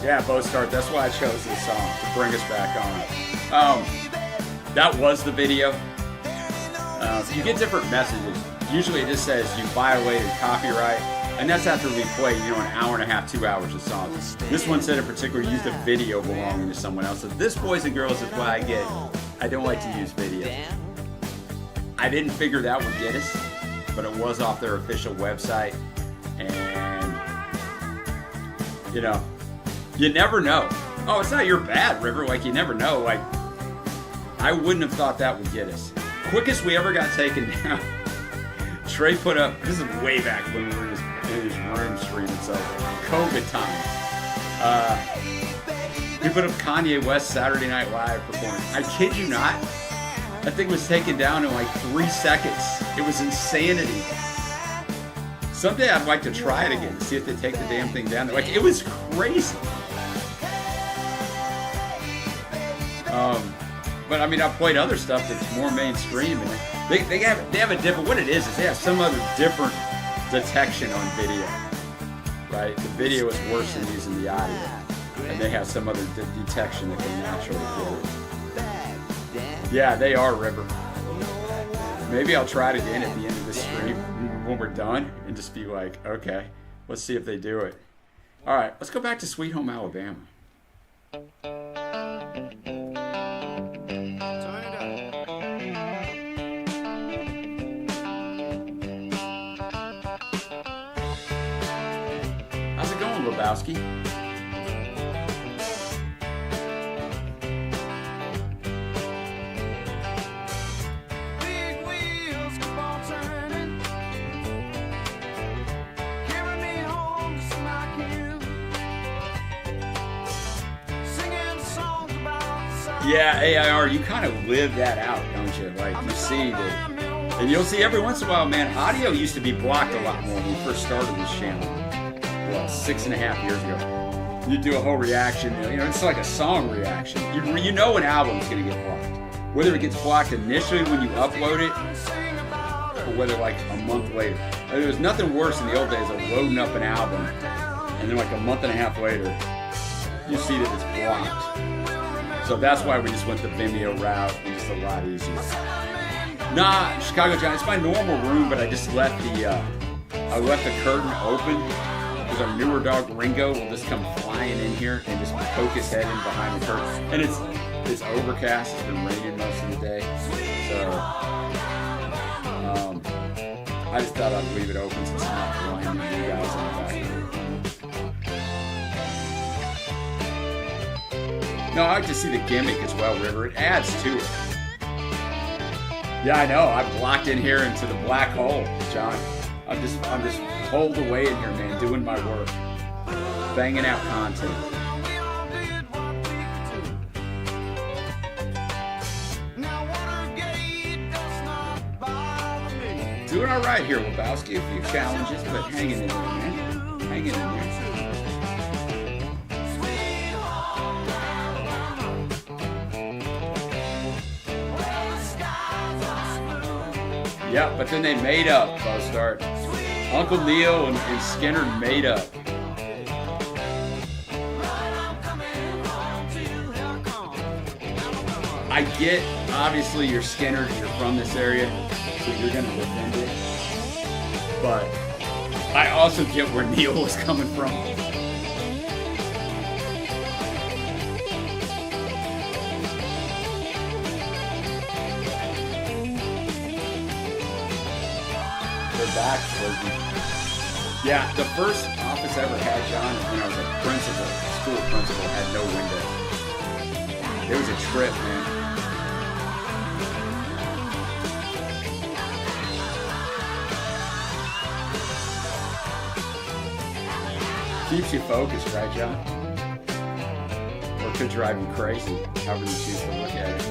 Yeah, Bo Start. That's why I chose this song to bring us back on. That was the video. You get different messages. Usually it just says you violated copyright, and that's after we play, an hour and a half, 2 hours of songs. This one said in particular used a video belonging to someone else. So this, boys and girls, is why I don't like to use video. I didn't figure that would get us, but it was off their official website, and you never know. Oh, it's not your bad, River. Like, you never know. Like, I wouldn't have thought that would get us. Quickest we ever got taken down. Trey put up, this is way back when we were in his room streaming, so COVID times. He put up Kanye West Saturday Night Live performance. I kid you not, that thing was taken down in like 3 seconds. It was insanity. Someday I'd like to try it again, see if they take the damn thing down. Like, it was crazy. But I mean, I've played other stuff that's more mainstream, and they have a different. What it is they have some other different detection on video, right? The video is worse than using the audio, and they have some other detection that can naturally get it. Yeah, they are, River. Maybe I'll try it again at the end of this stream when we're done, and just be like, okay, let's see if they do it. All right, let's go back to Sweet Home Alabama. Lebowski. Big wheels keep on turning, carry me home to smack you, singing songs about. Yeah, AIR, you kind of live that out, don't you? Like, you see that, and you'll see every once in a while, man. Audio used to be blocked a lot more when we first started this channel. Well, 6.5 years ago. You do a whole reaction, it's like a song reaction. You know an album's gonna get blocked. Whether it gets blocked initially when you upload it, or whether like a month later. There was nothing worse in the old days of loading up an album, and then like a month and a half later, you see that it's blocked. So that's why we just went the Vimeo route, and just a lot easier. Nah, Chicago John, it's my normal room, but I just left the curtain open. Because our newer dog Ringo will just come flying in here and just poke his head in behind the curtain. And it's overcast. It's been raining most of the day, so I just thought I'd leave it open since it's not blinding you guys in the back. No, I like to see the gimmick as well, River. It adds to it. Yeah, I know. I'm locked in here into the black hole, John. I'm just holed away in here, man, doing my work, banging out content. Doing all right here, Lebowski. A few challenges, but hanging in there, man. Hanging in there. Yeah, but then they made up, Bo Start. Uncle Neil and Skinner made up. I get, obviously, you're Skinner, you're from this area, so you're going to defend it. But I also get where Neil was coming from. Back yeah, the first office I ever had, John, when I was a principal, school principal, had no window. It was a trip, man. Keeps you focused, right, John? Or could drive you crazy, however you choose to look at it.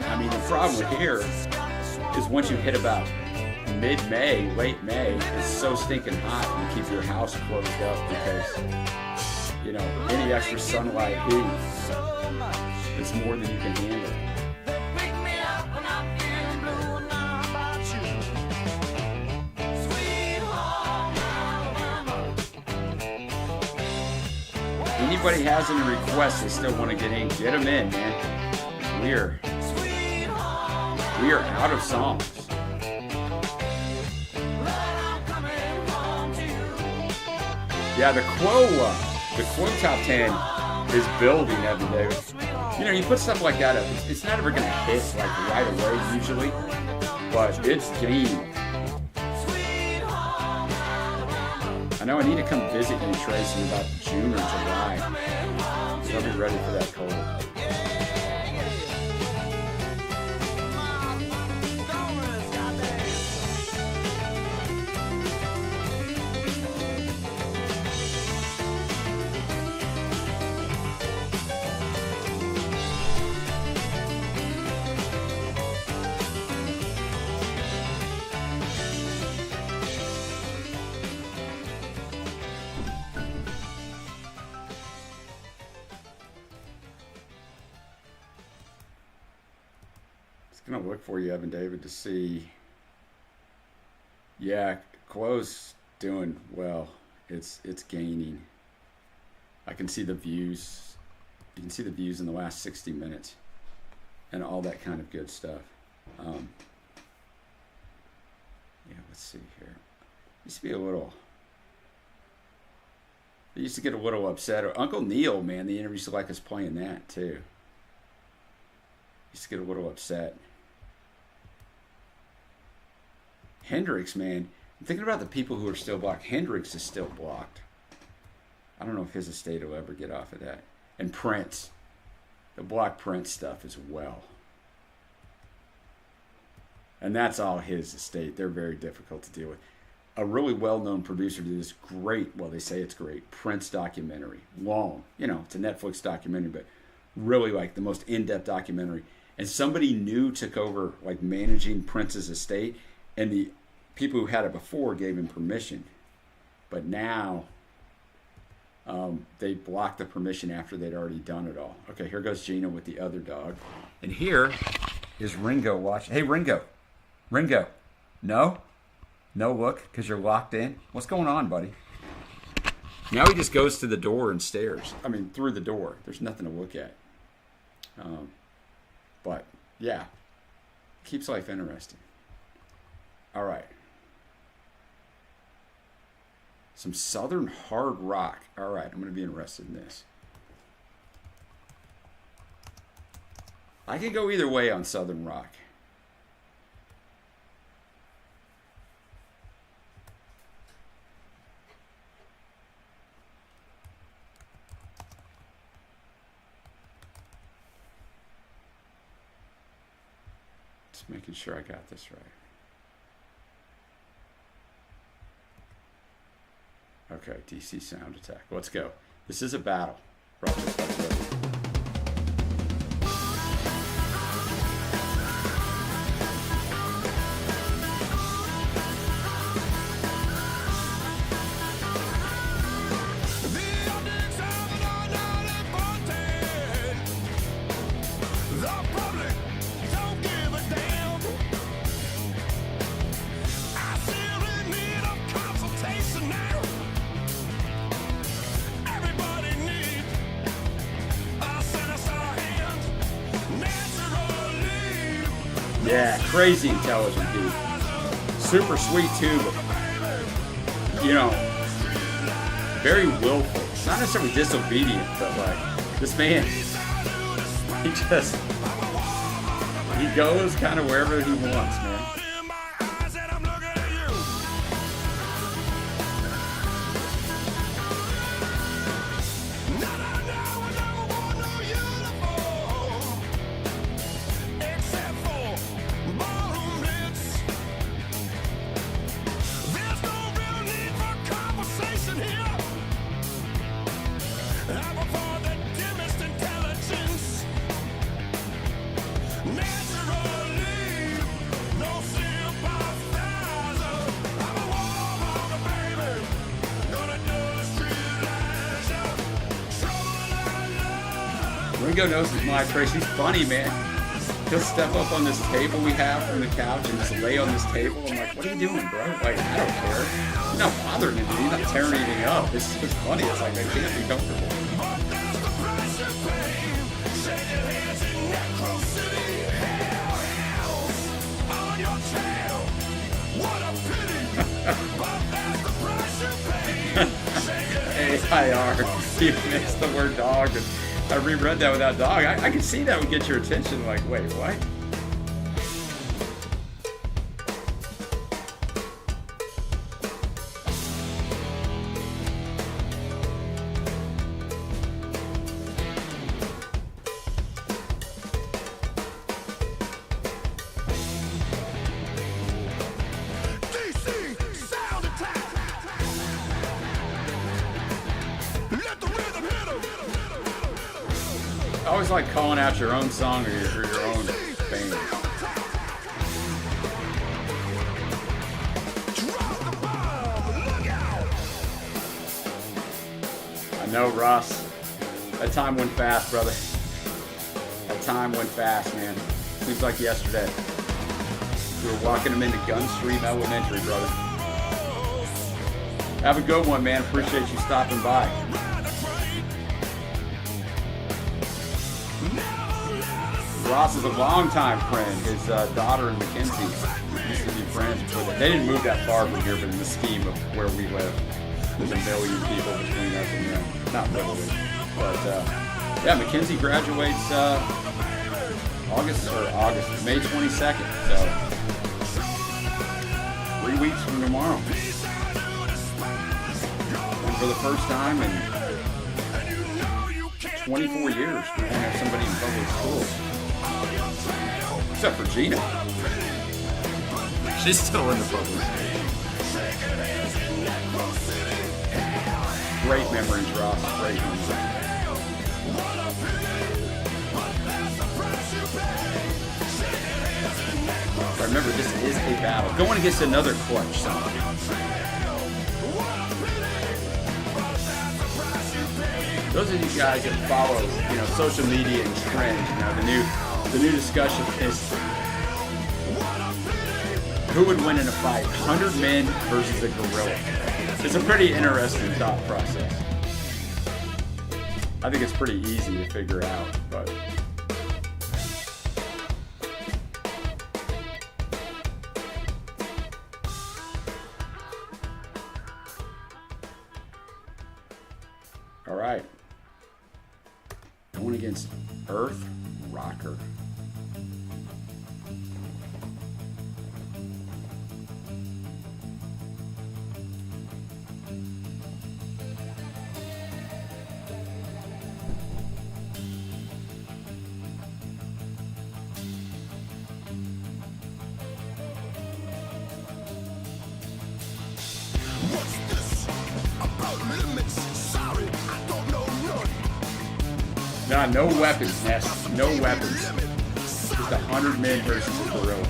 I mean, the problem here is once you hit about mid-May, late May, it's so stinking hot and you keep your house closed up because, any extra sunlight heat, it's more than you can handle. Anybody has any requests they still want to get in, get them in, man. We are out of songs. Yeah, the Quo top 10 is building every day. You know, you put stuff like that up, it's not ever gonna hit like right away usually, but it's gaining. I know I need to come visit you, Tracy, about June or July. So I'll be ready for that cold. Gonna look for you, Evan David, to see. Yeah, Quo's doing well. It's gaining. I can see the views. You can see the views in the last 60 minutes and all that kind of good stuff. Yeah, let's see here. Used to be a little. I used to get a little upset. Or Uncle Neil, man, the interview used to like us playing that too. Used to get a little upset. Hendrix, man, I'm thinking about the people who are still blocked. Hendrix is still blocked. I don't know if his estate will ever get off of that. And Prince, the block Prince stuff as well. And that's all his estate. They're very difficult to deal with. A really well-known producer did this great, well, they say it's great, Prince documentary. Long, you know, it's a Netflix documentary, but really like the most in-depth documentary. And somebody new took over like managing Prince's estate, and the people who had it before gave him permission. But now they blocked the permission after they'd already done it all. Okay, here goes Gina with the other dog. And here is Ringo watching. Hey, Ringo. Ringo. No? No look, because you're locked in? What's going on, buddy? Now he just goes to the door and stares. I mean, through the door. There's nothing to look at. But, yeah. Keeps life interesting. All right. Some Southern hard rock. All right, I'm going to be interested in this. I can go either way on Southern rock. Just making sure I got this right. Okay, DC Sound Attack. Let's go. This is a battle. Yeah, crazy intelligent dude. Super sweet too, but, you know, very willful. Not necessarily disobedient, but like, this man, he goes kind of wherever he wants, man. Ringo knows his my Trace. He's funny, man. He'll step up on this table we have from the couch and just lay on this table. I'm like, what are you doing, bro? Like, I don't care. He's not bothering him. He's not tearing anything up. It's just funny. It's like, I can't be comfortable. IR. He missed the word dog, and I reread that without dog. I can see that would get your attention. Like, wait, what? I always like calling out your own song or your own band. I know, Ross. That time went fast, brother. That time went fast, man. Seems like yesterday. We were walking him into Gunstream Elementary, brother. Have a good one, man. Appreciate you stopping by. Ross is a longtime friend. His daughter and Mackenzie used to be friends before that. They didn't move that far from here, but in the scheme of where we live, there's a million people between us and them. Not literally. But, yeah, Mackenzie graduates May 22nd. So, 3 weeks from tomorrow. And for the first time in 24 years, we're going to have somebody in public schools. Except for Gina. She's still in the public. Great memories, Ross. Great memories. But remember, this is a battle. Going against another clutch song. Those of you guys that follow, social media and trends, the new discussion is who would win in a fight, 100 men versus a gorilla. It's a pretty interesting thought process. I think it's pretty easy to figure out, but all right. Going against Earth Rocker. Nah, no weapons, Ness. No weapons. Just 100 men versus a gorilla.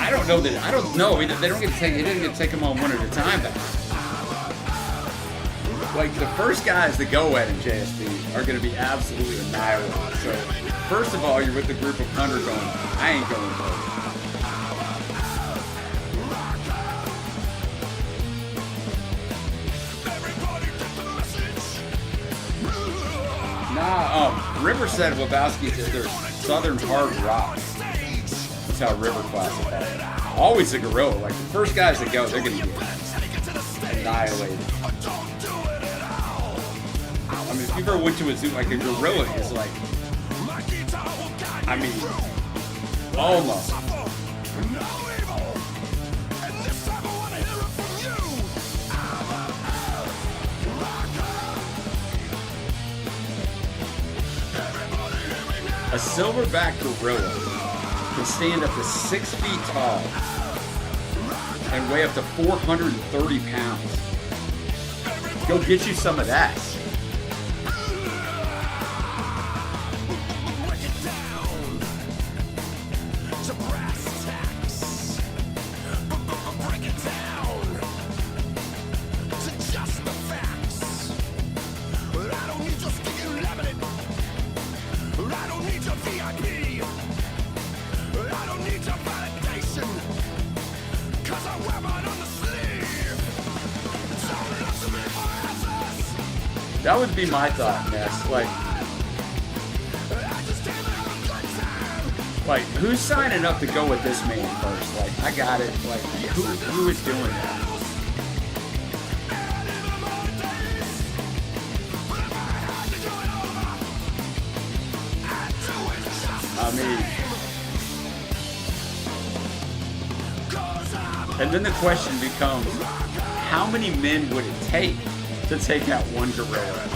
I don't know. They don't get to take. He didn't get to take them on one at a time. But like the first guys that go at in JSP are going to be absolutely annihilated. So first of all, you're with the group of 100 going, I ain't going to. River said Lebowski is their southern hard rock. That's how River classified it. Always a gorilla. Like the first guys that go, they're going to get annihilated. I mean, if you ever went to a zoo, like a gorilla is like, I mean, almost. A silverback gorilla can stand up to 6 feet tall and weigh up to 430 pounds. Go get you some of that. That would be my thought, Ness. Like, Like, who's signing up to go with this man first? Like, I got it. Like, who is doing that? I mean, and then the question becomes, how many men would it take to take out one gorilla?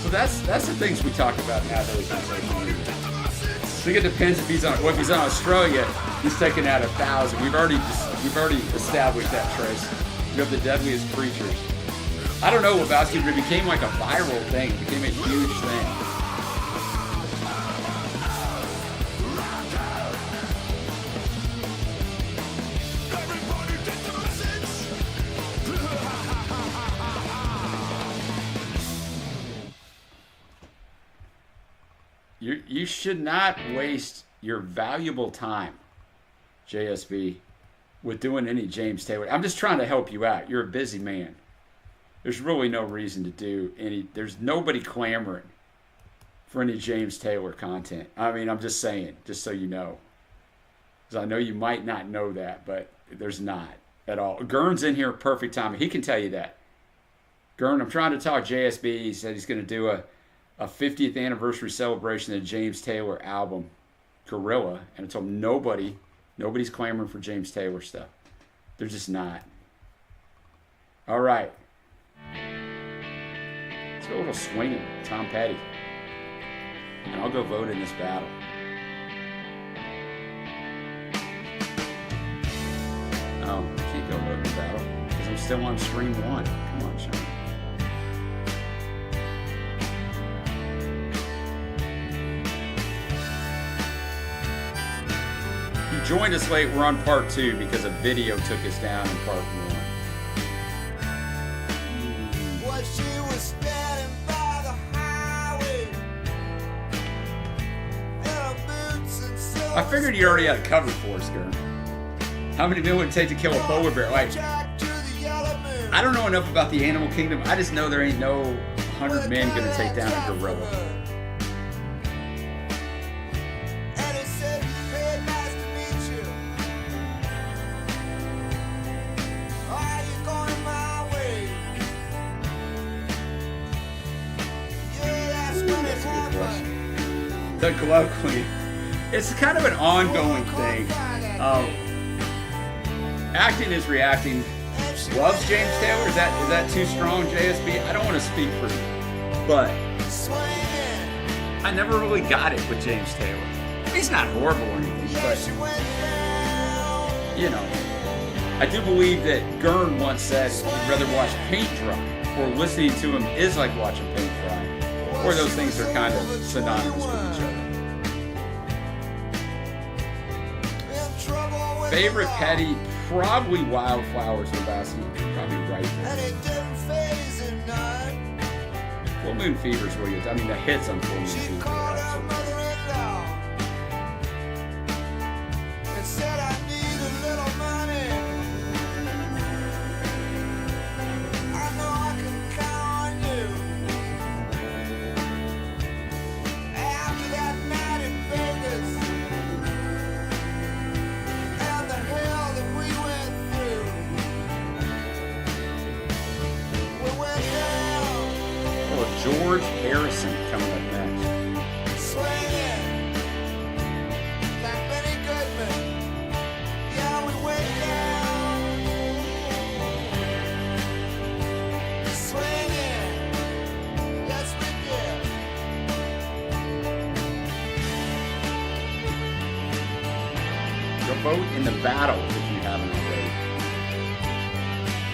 So that's the things we talk about nowadays on social media. I think it depends if he's on Australia, he's taking out 1,000. We've already established that, Trace. You have the deadliest creatures. I don't know, Lebowski, but it became like a viral thing. It became a huge thing. You should not waste your valuable time, JSB, with doing any James Taylor. I'm just trying to help you out. You're a busy man. There's really no reason to do any. There's nobody clamoring for any James Taylor content. I mean, I'm just saying, just so you know. Because I know you might not know that, but there's not at all. Gurn's in here, perfect timing. He can tell you that. Gurn, I'm trying to talk JSB. He said he's going to do a 50th anniversary celebration of the James Taylor album, Gorilla. And I told him nobody's clamoring for James Taylor stuff. They're just not. All right. Let's go a little swinging, Tom Petty. And I'll go vote in this battle. Oh, I can't go vote in the battle because I'm still on stream 1. Come on, Sean. Joined us late. We're on part 2 because a video took us down in part 1. I figured you already had a cover for us, girl. How many men would it take to kill a polar bear? Like, I don't know enough about the animal kingdom. I just know there ain't no 100 men gonna take down a gorilla. The glove clean. It's kind of an ongoing thing. Acting is reacting. Loves James Taylor? Is that too strong, JSB? I don't want to speak for you, but I never really got it with James Taylor. He's not horrible or anything, but you know, I do believe that Gurn once said he'd rather watch paint dry, or listening to him is like watching paint dry. Or those things are kind of synonymous with each other. Favorite Petty, probably Wildflowers, Lebowski. Probably right there. Full Moon Fever's where you. I mean, the hits on Full Moon Fever are absolutely. George Harrison coming up next. Swinging like Benny Goodman. Yeah, we went down. Swinging, yes we did. Go vote in the battle if you haven't already.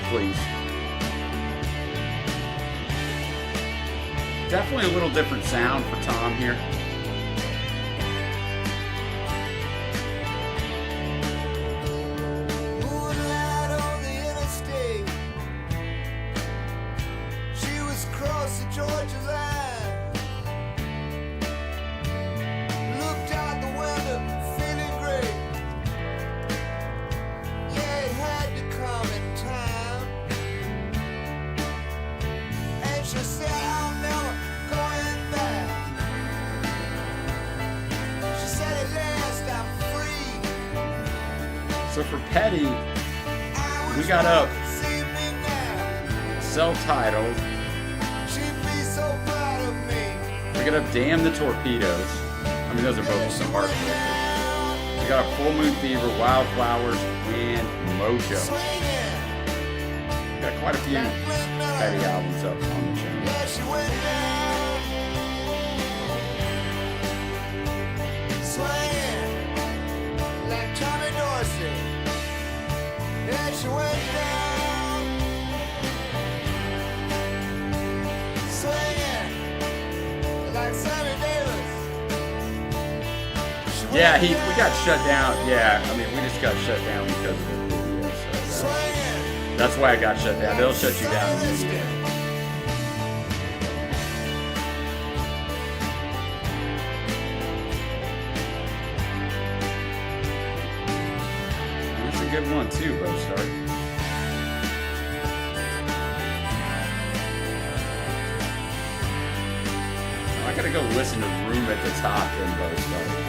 Please. Definitely a little different sound for Tom here. Moonlight on the interstate. She was crossing Georgia's line. Looked out the window, feeling great. Yeah, it had to come in time. So for Petty, we got up self-titled. We got up Damn the Torpedoes. I mean, those are both some hard records. We got up Full Moon Fever, Wildflowers, and Mojo. We got quite a few Petty albums up on the channel. Yeah, we got shut down. Yeah, I mean, we just got shut down because of the video. So that's why I got shut down. They'll shut you down immediately. That's a good one too, Bo Stark. I gotta go listen to Room at the Top in Bo Stark.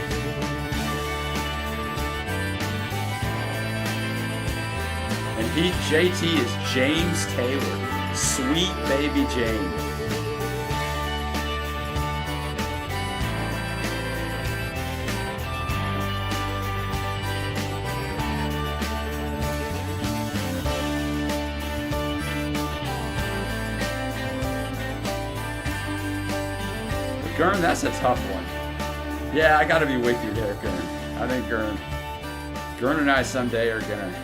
And JT is James Taylor. Sweet baby James. Gurn, that's a tough one. Yeah, I gotta be with you there, Gurn. I think Gurn and I someday are gonna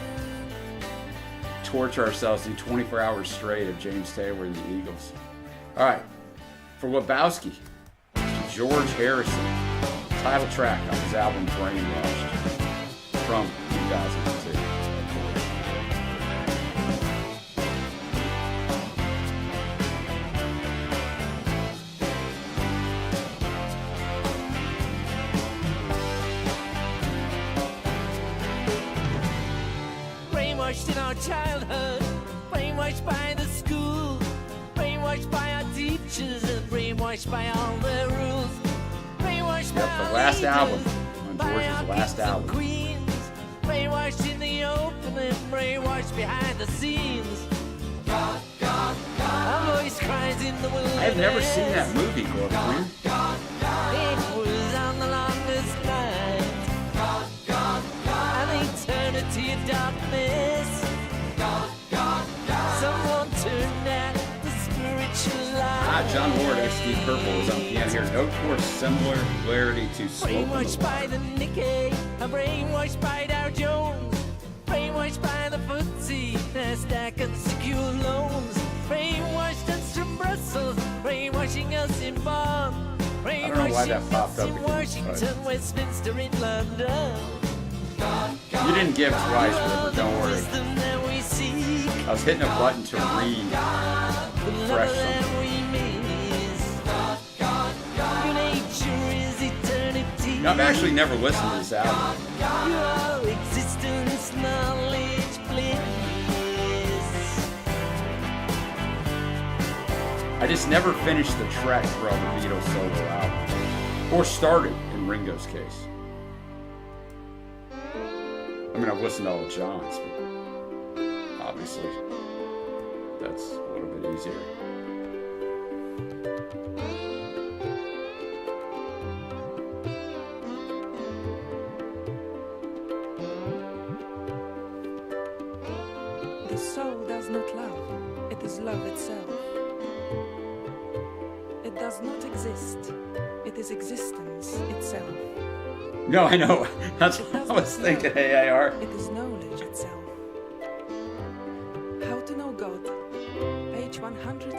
torture ourselves in 24 hours straight of James Taylor and the Eagles. All right, for Lebowski, George Harrison, title track on his album Brainwashed from 2002. Brainwashed in our childhood, brainwashed by the school, brainwashed by our teachers, and brainwashed by all their rules. Brainwashed by the last album on George's last album. Queens, brainwashed in the open and brainwashed behind the scenes. God, God, God. Our voice cries in the wilderness. I have never seen that movie, Gordon. It was on the longest night. God, God, God. An eternity of darkness. God, God, God. Someone turned out the spiritual light. John Ward, XD Purple is on piano here. Note for similarity to Smoke on the Brainwashed by the Nikkei, brainwashed by Dow Jones, brainwashed by the FTSE, NASDAQ and secure loans, brainwashed us from Brussels, brainwashing us in Bonn, brainwashing us in Washington, Westminster, in London. You didn't give twice, River, don't worry. I was hitting a button to refresh something. No, I've actually never listened to this album. Your existence, knowledge, bliss. I just never finished the trek for all the Beatles solo album. Or started, in Ringo's case. I mean, I've listened to all of John's, but obviously that's a little bit easier. The soul does not love, it is love itself. It does not exist, it is existence itself. No, I know. That's what I was thinking, AAR. It is knowledge itself. How to Know God, page 130.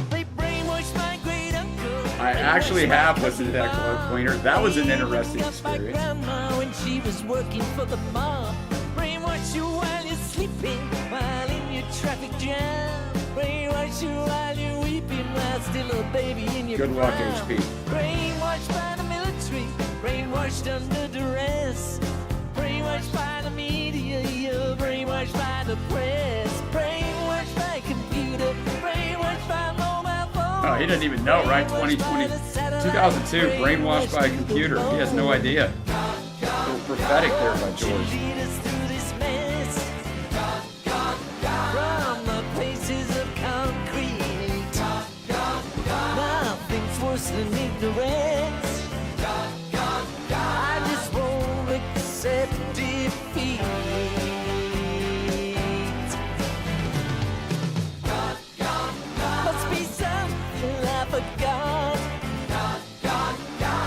They brainwashed my great uncle. I actually have listened to that Glow Cleaner. That was an interesting experience. My grandma when she was working for the mob. Brainwash you while you're sleeping, while in your traffic jam. Brainwash you while you're weeping, while still a baby in your Good luck, pram. HP. Brainwashed by the military, brainwashed under duress. Brainwashed by the media, you're brainwashed by the press. Brainwashed by computer, brainwashed by mobile phone. Oh, he doesn't even know, right? 2020, 2002, brainwashed by a computer. He has no idea. A little prophetic there by George. Lead us through this mess. From the places of concrete. Nothing's worse than ignorance. I just won't accept defeat. Must be something I forgot.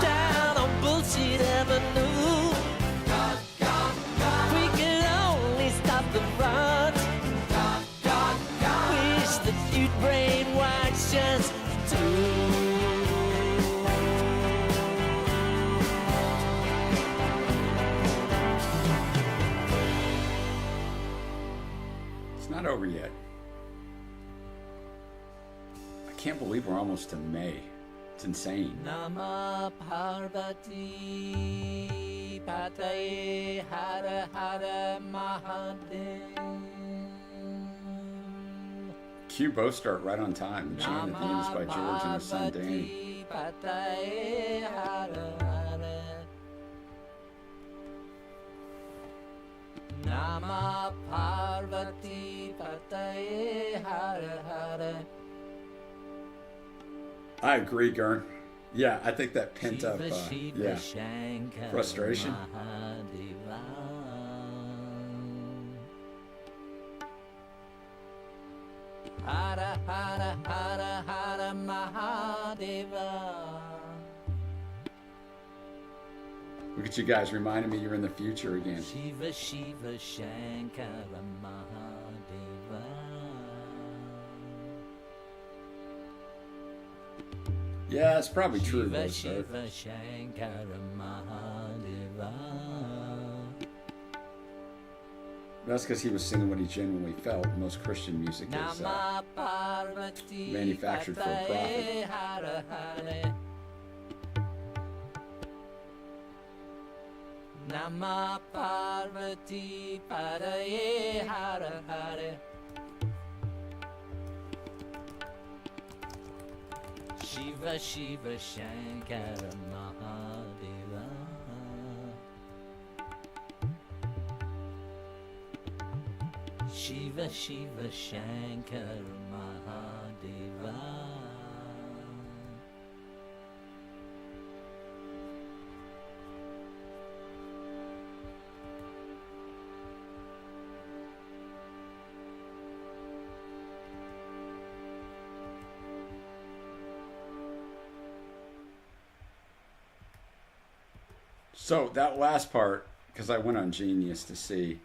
Down on bullshit avenue. We could only stop the rot. Wish that you'd brainwash us too. It's not over yet. I can't believe we're almost to May. It's insane. Nama Parvati Pataye Hara Hara Mahadev. Q both start right on time. The chant at the end is by George and his son Danny. Pataye Hara Hara. Nama Parvati Pataye Hara Hara. I agree, Gern. Yeah, I think that pent up, Shiva, Shankara, frustration. Mahadeva. Hara Hara Hara Hara Mahadeva. Look at you guys reminding me you're in the future again. Shiva Shiva Shankara Mahadeva. Yeah, it's probably true. Shiva Though, sir. Shiva Shankara Mahadeva. That's because he was singing what he genuinely felt. Most Christian music is Nama Parvati manufactured for a profit. Pataye Hara Hare. Nama Parvati Pataye Hara Hare. Shiva Shiva Shankara Mahadeva. Shiva Shiva Shankara Mahadeva. So that last part, because I went on Genius to see,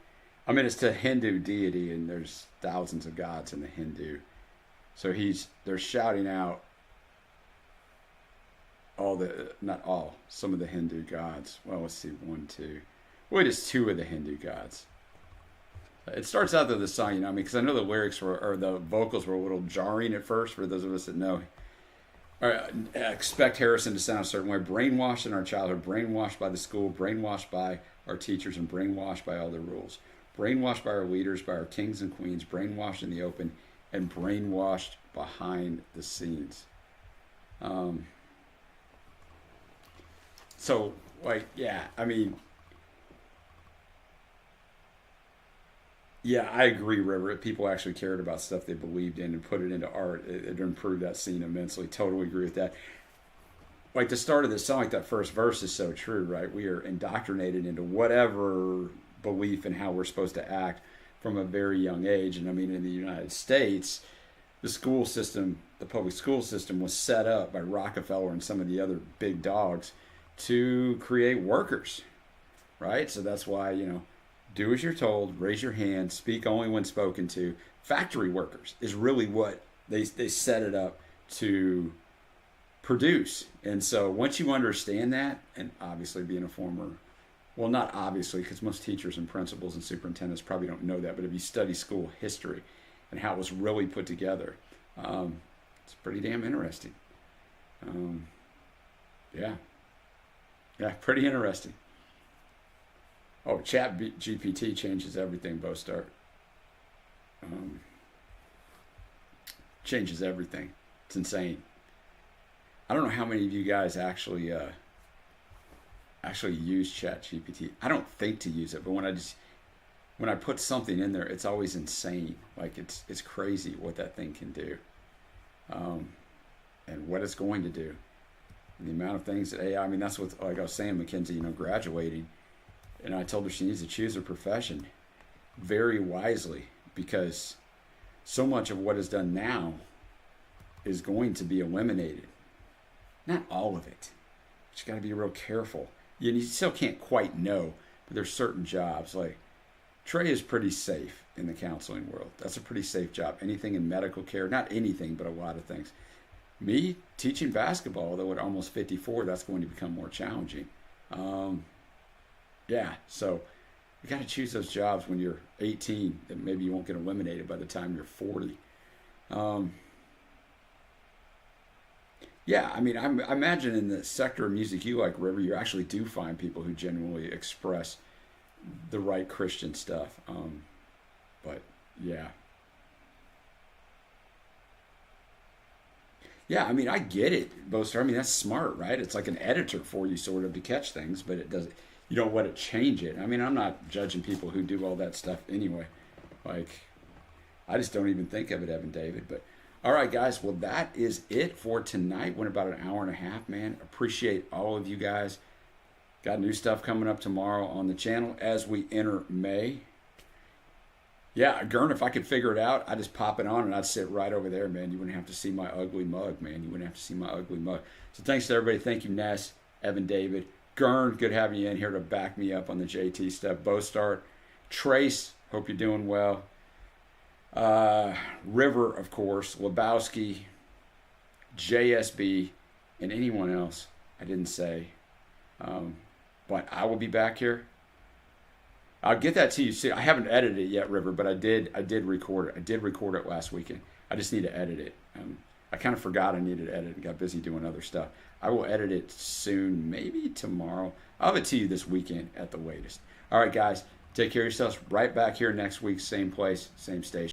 I mean, it's to Hindu deity, and there's thousands of gods in the Hindu. So they're shouting out not all, some of the Hindu gods. Well, let's see, 1, 2. Well, it is 2 of the Hindu gods. It starts out though, the song, you know, I mean, because I know the lyrics or the vocals were a little jarring at first for those of us that know. Expect Harrison to sound a certain way. Brainwashed in our childhood, brainwashed by the school, brainwashed by our teachers, and brainwashed by all the rules. Brainwashed by our leaders, by our kings and queens, brainwashed in the open, and brainwashed behind the scenes. So, like, yeah, I mean, yeah, I agree, River. If people actually cared about stuff they believed in and put it into art, it improved that scene immensely. Totally agree with that. Like the start of this song, like that first verse is so true, right? We are indoctrinated into whatever belief in how we're supposed to act from a very young age. And I mean, in the United States, the school system, the public school system was set up by Rockefeller and some of the other big dogs to create workers, right? So that's why, you know, do as you're told, raise your hand, speak only when spoken to. Factory workers is really what they set it up to produce. And so once you understand that, and obviously being a former, well, not obviously, because most teachers and principals and superintendents probably don't know that, but if you study school history and how it was really put together, it's pretty damn interesting. Yeah, pretty interesting. Oh, Chat GPT changes everything, Bostart. Changes everything. It's insane. I don't know how many of you guys actually actually use ChatGPT. I don't think to use it, but when I put something in there, it's always insane. Like it's crazy what that thing can do, and what it's going to do. And the amount of things that AI. I mean, that's what, like I was saying, Mackenzie, graduating, and I told her she needs to choose her profession very wisely, because so much of what is done now is going to be eliminated. Not all of it. But you got to be real careful. You still can't quite know, but there's certain jobs. Like Trey is pretty safe in the counseling world. That's a pretty safe job. Anything in medical care, not anything, but a lot of things. Me teaching basketball, although at almost 54, that's going to become more challenging. Yeah, so you got to choose those jobs when you're 18 that maybe you won't get eliminated by the time you're 40. Yeah, I mean, I imagine in the sector of music you like, River, you actually do find people who genuinely express the right Christian stuff. But yeah. Yeah, I mean, I get it, Boaster. I mean, that's smart, right? It's like an editor for you, sort of, to catch things, but it doesn't. You don't let it change it. I mean, I'm not judging people who do all that stuff anyway. Like, I just don't even think of it, Evan David. But all right, guys. Well, that is it for tonight. Went about an hour and a half, man. Appreciate all of you guys. Got new stuff coming up tomorrow on the channel as we enter May. Yeah, Gern, if I could figure it out, I'd just pop it on and I'd sit right over there, man. You wouldn't have to see my ugly mug, man. You wouldn't have to see my ugly mug. So thanks to everybody. Thank you, Ness, Evan David. Gern, good having you in here to back me up on the JT stuff. Bostart. Trace, hope you're doing well. River, of course. Lebowski, JSB, and anyone else I didn't say. But I will be back here. I'll get that to you soon. I haven't edited it yet, River, but I did record it. I did record it last weekend. I just need to edit it. I kind of forgot I needed to edit and got busy doing other stuff. I will edit it soon, maybe tomorrow. I'll have it to you this weekend at the latest. All right, guys, take care of yourselves. Right back here next week, same place, same station.